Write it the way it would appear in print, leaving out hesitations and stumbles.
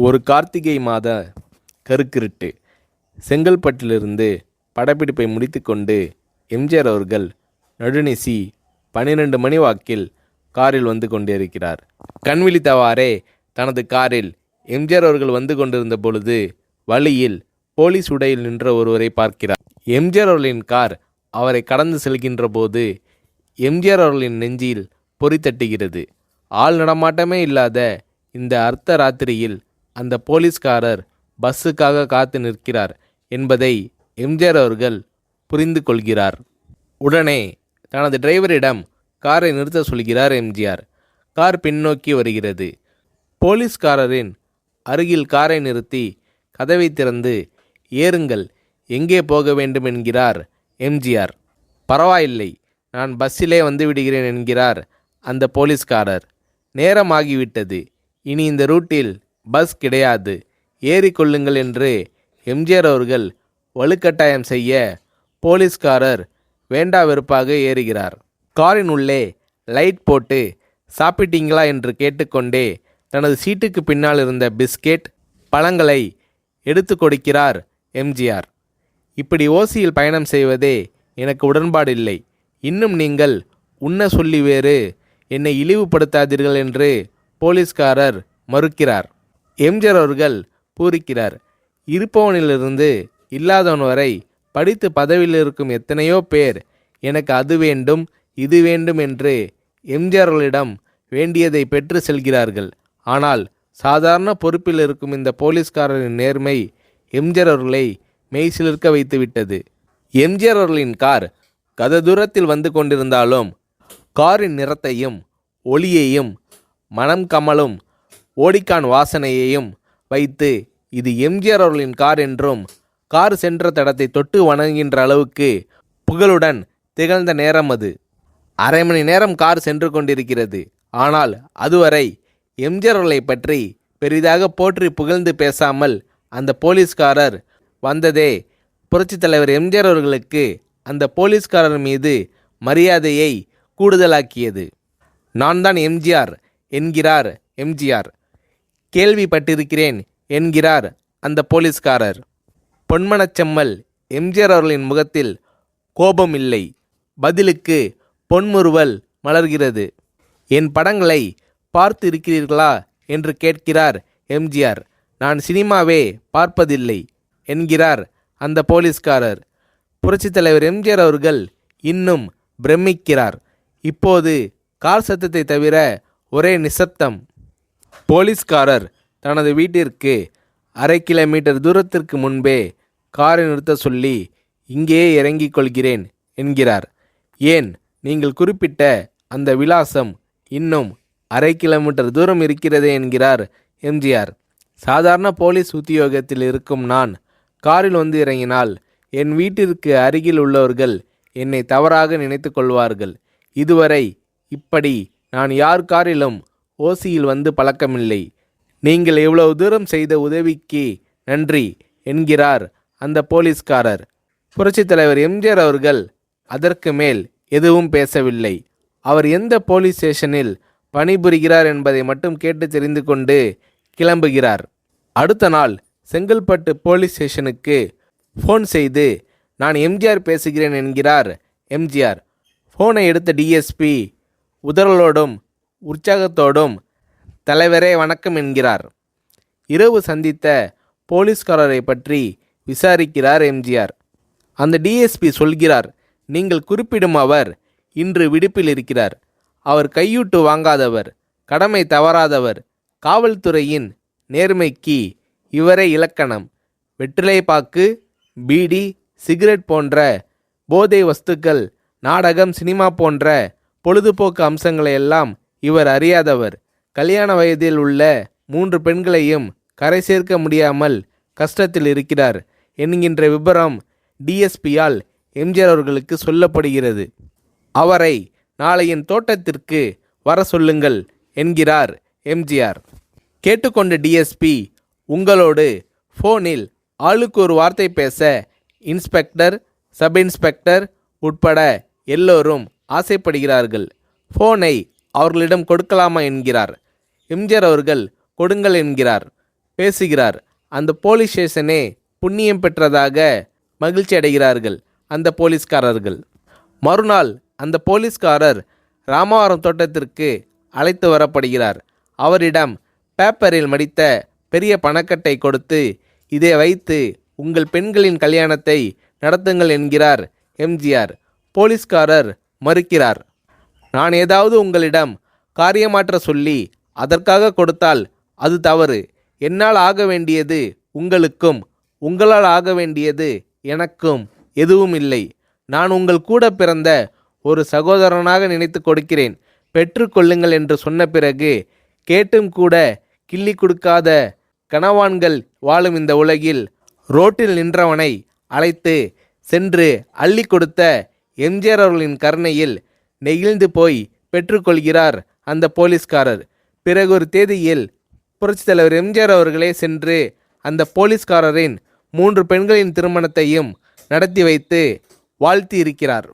ஒரு கார்த்திகை மாத கருக்கிருட்டு. செங்கல்பட்டிலிருந்து படப்பிடிப்பை முடித்துக்கொண்டு எம்ஜிஆர் அவர்கள் நடுநிசி 12 மணி வாக்கில் காரில் வந்து கொண்டிருக்கிறார். கண் விழித்தவாறே தனது காரில் எம்ஜிஆர் அவர்கள் வந்து கொண்டிருந்த பொழுது வழியில் போலீஸ் உடையில் நின்ற ஒருவரை பார்க்கிறார். எம்ஜிஆர் அவர்களின் கார் அவரை கடந்து செல்கின்ற போது எம்ஜிஆர் அவர்களின் நெஞ்சில் பொறி தட்டுகிறது. ஆள் நடமாட்டமே இல்லாத இந்த அர்த்த ராத்திரியில் அந்த போலீஸ்காரர் பஸ்ஸுக்காக காத்து நிற்கிறார் என்பதை எம்ஜிஆர் அவர்கள் புரிந்து கொள்கிறார். உடனே தனது டிரைவரிடம் காரை நிறுத்த சொல்கிறார் எம்ஜிஆர். கார் பின்னோக்கி வருகிறது. போலீஸ்காரரின் அருகில் காரை நிறுத்தி கதவை திறந்து ஏறுங்கள், எங்கே போக வேண்டும் என்கிறார் எம்ஜிஆர். பரவாயில்லை, நான் பஸ்ஸிலே வந்து விடுகிறேன் என்கிறார் அந்த போலீஸ்காரர். நேரமாகிவிட்டது, இனி இந்த ரூட்டில் பஸ் கிடையாது, ஏறிக்கொள்ளுங்கள் என்று எம்ஜிஆர் அவர்கள் வலுக்கட்டாயம் செய்ய போலீஸ்காரர் வேண்டா வெறுப்பாக ஏறுகிறார். காரின் உள்ளே லைட் போட்டு சாப்பிட்டீங்களா என்று கேட்டுக்கொண்டே தனது சீட்டுக்கு பின்னால் இருந்த பிஸ்கெட் பழங்களை எடுத்து கொடுக்கிறார் எம்ஜிஆர். இப்படி ஓசியில் பயணம் செய்வதே எனக்கு உடன்பாடில்லை. இன்னும் நீங்கள் உண்ண சொல்லி வேறு என்னை இழிவுபடுத்தாதீர்கள் என்று போலீஸ்காரர் மறுக்கிறார். எம்ஜிஆர் அவர்கள் பூரிக்கிறார். இருப்பவனிலிருந்து இல்லாதவன் வரை படித்து பதவியில் இருக்கும் எத்தனையோ பேர் எனக்கு அது வேண்டும் இது வேண்டும் என்று எம்ஜிஆர் அவர்களிடம் வேண்டியதை பெற்று செல்கிறார்கள். ஆனால் சாதாரண பொறுப்பில் இருக்கும் இந்த போலீஸ்காரரின் நேர்மை எம்ஜிஆர் அவர்களை மெய்சிலிர்க்க வைத்துவிட்டது. எம்ஜிஆர் அவர்களின் கார் கத தூரத்தில் வந்து கொண்டிருந்தாலும் காரின் நிறத்தையும் ஒளியையும் மனம் கமலும் ஓடிக்கான் வாசனையையும் வைத்து இது எம்ஜிஆர் அவர்களின் கார் என்றும் கார் சென்ற தடத்தை தொட்டு வணங்குகின்ற அளவுக்கு புகழுடன் திகழ்ந்த நேரம் அது. அரை மணி நேரம் கார் சென்று கொண்டிருக்கிறது. ஆனால் அதுவரை எம்ஜிஆர் அவர்களை பற்றி பெரிதாக போற்றி புகழ்ந்து பேசாமல் அந்த போலீஸ்காரர் வந்ததே புரட்சித் தலைவர் எம்ஜிஆர் அவர்களுக்கு அந்த போலீஸ்காரர் மீது மரியாதையை கூடுதலாக்கியது. நான் தான் எம்ஜிஆர் என்கிறார் எம்ஜிஆர். கேள்விப்பட்டிருக்கிறேன் என்கிறார் அந்த போலீஸ்காரர். பொன்மனச்செம்மல் எம்ஜிஆர் அவர்களின் முகத்தில் கோபம் இல்லை, பதிலுக்கு பொன்முறுவல் மலர்கிறது. என் படங்களை பார்த்து இருக்கிறீர்களா என்று கேட்கிறார் எம்ஜிஆர். நான் சினிமாவே பார்ப்பதில்லை என்கிறார் அந்த போலீஸ்காரர். புரட்சித் தலைவர் எம்ஜிஆர் அவர்கள் இன்னும் பிரமிக்கிறார். இப்போது கார் சத்தத்தை தவிர ஒரே நிசப்தம். போலீஸ்காரர் தனது வீட்டிற்கு 1/2 கிலோமீட்டர் தூரத்திற்கு முன்பே காரை நிறுத்த சொல்லி இங்கேயே இறங்கிக் கொள்கிறேன் என்கிறார். ஏன், நீங்கள் குறிப்பிட்ட அந்த விலாசம் இன்னும் 1/2 கிலோமீட்டர் தூரம் இருக்கிறதே என்கிறார் எம்ஜிஆர். சாதாரண போலீஸ் உத்தியோகத்தில் இருக்கும் நான் காரில் வந்து இறங்கினால் என் வீட்டிற்கு அருகில் உள்ளவர்கள் என்னை தவறாக நினைத்து கொள்வார்கள். இதுவரை இப்படி நான் யார் காரிலும் ஓசியில் வந்து பழக்கமில்லை. நீங்கள் எவ்வளவு தூரம் செய்த உதவிக்கு நன்றி என்கிறார் அந்த போலீஸ்காரர். புரட்சித் தலைவர் எம்ஜிஆர் அவர்கள் அதற்கு மேல் எதுவும் பேசவில்லை. அவர் எந்த போலீஸ் ஸ்டேஷனில் பணிபுரிகிறார் என்பதை மட்டும் கேட்டு தெரிந்து கொண்டு கிளம்புகிறார். அடுத்த நாள் செங்கல்பட்டு போலீஸ் ஸ்டேஷனுக்கு ஃபோன் செய்து நான் எம்ஜிஆர் பேசுகிறேன் என்கிறார் எம்ஜிஆர். ஃபோனை எடுத்த டிஎஸ்பி உதறலோடும் உற்சாகத்தோடும் தலைவரே வணக்கம் என்கிறார். இரவு சந்தித்த போலீஸ்காரரை பற்றி விசாரிக்கிறார் எம்ஜிஆர். அந்த டிஎஸ்பி சொல்கிறார், நீங்கள் குறிப்பிடும் அவர் இன்று விடுப்பில் இருக்கிறார். அவர் கையூட்டு வாங்காதவர், கடமை தவறாதவர், காவல்துறையின் நேர்மைக்கு இவரே இலக்கணம். வெற்றிலை பாக்கு, பீடி, சிகரெட் போன்ற போதை வஸ்துக்கள், நாடகம், சினிமா போன்ற பொழுதுபோக்கு அம்சங்களையெல்லாம் இவர் அறியாதவர். கல்யாண வயதில் உள்ள 3 பெண்களையும் கரை சேர்க்க முடியாமல் கஷ்டத்தில் இருக்கிறார் என்கின்ற விபரம் டிஎஸ்பியால் எம்ஜிஆர் அவர்களுக்கு சொல்லப்படுகிறது. அவரை நாளை என் தோட்டத்திற்கு வர சொல்லுங்கள் என்கிறார் எம்ஜிஆர். கேட்டுக்கொண்ட டிஎஸ்பி உங்களோடு ஃபோனில் ஆளுக்கு ஒரு வார்த்தை பேச இன்ஸ்பெக்டர், சப் இன்ஸ்பெக்டர் உட்பட எல்லோரும் ஆசைப்படுகிறார்கள். ஃபோனை அவர்களிடம் கொடுக்கலாமா என்கிறார். எம்ஜிஆர் அவர்கள் கொடுங்கள் என்கிறார். பேசுகிறார். அந்த போலீஸ் ஸ்டேஷனே புண்ணியம் பெற்றதாக மகிழ்ச்சி அடைகிறார்கள் அந்த போலீஸ்காரர்கள். மறுநாள் அந்த போலீஸ்காரர் ராமவரம் தோட்டத்திற்கு அழைத்து வரப்படுகிறார். அவரிடம் பேப்பரில் மடித்த பெரிய பணக்கட்டை கொடுத்து, இதை வைத்து உங்கள் பெண்களின் கல்யாணத்தை நடத்துங்கள் என்கிறார் எம்ஜிஆர். போலீஸ்காரர் மறுக்கிறார். நான் ஏதாவது உங்களிடம் காரியமாற்ற சொல்லி அதற்காக கொடுத்தால் அது தவறு. என்னால் ஆக வேண்டியது உங்களுக்கும், உங்களால் ஆக வேண்டியது எனக்கும் எதுவும் இல்லை. நான் உங்கள் கூட பிறந்த ஒரு சகோதரனாக நினைத்து கொடுக்கிறேன், பெற்றுக்கொள்ளுங்கள் என்று சொன்ன பிறகு கேட்டும் கூட கிள்ளி கொடுக்காத கனவான்கள் வாழும் இந்த உலகில் ரோட்டில் நின்றவனை அழைத்து சென்று அள்ளி கொடுத்த எம்ஜிஆர் அவர்களின் கருணையில் நெகிழ்ந்து போய் பெற்றுக்கொள்கிறார் அந்த போலீஸ்காரர். பிறகு ஒரு தேதியில் புரட்சித் தலைவர் எம்ஜிஆர் அவர்களே சென்று அந்த போலீஸ்காரரின் 3 பெண்களின் திருமணத்தையும் நடத்தி வைத்து வாழ்த்தி இருக்கிறார்.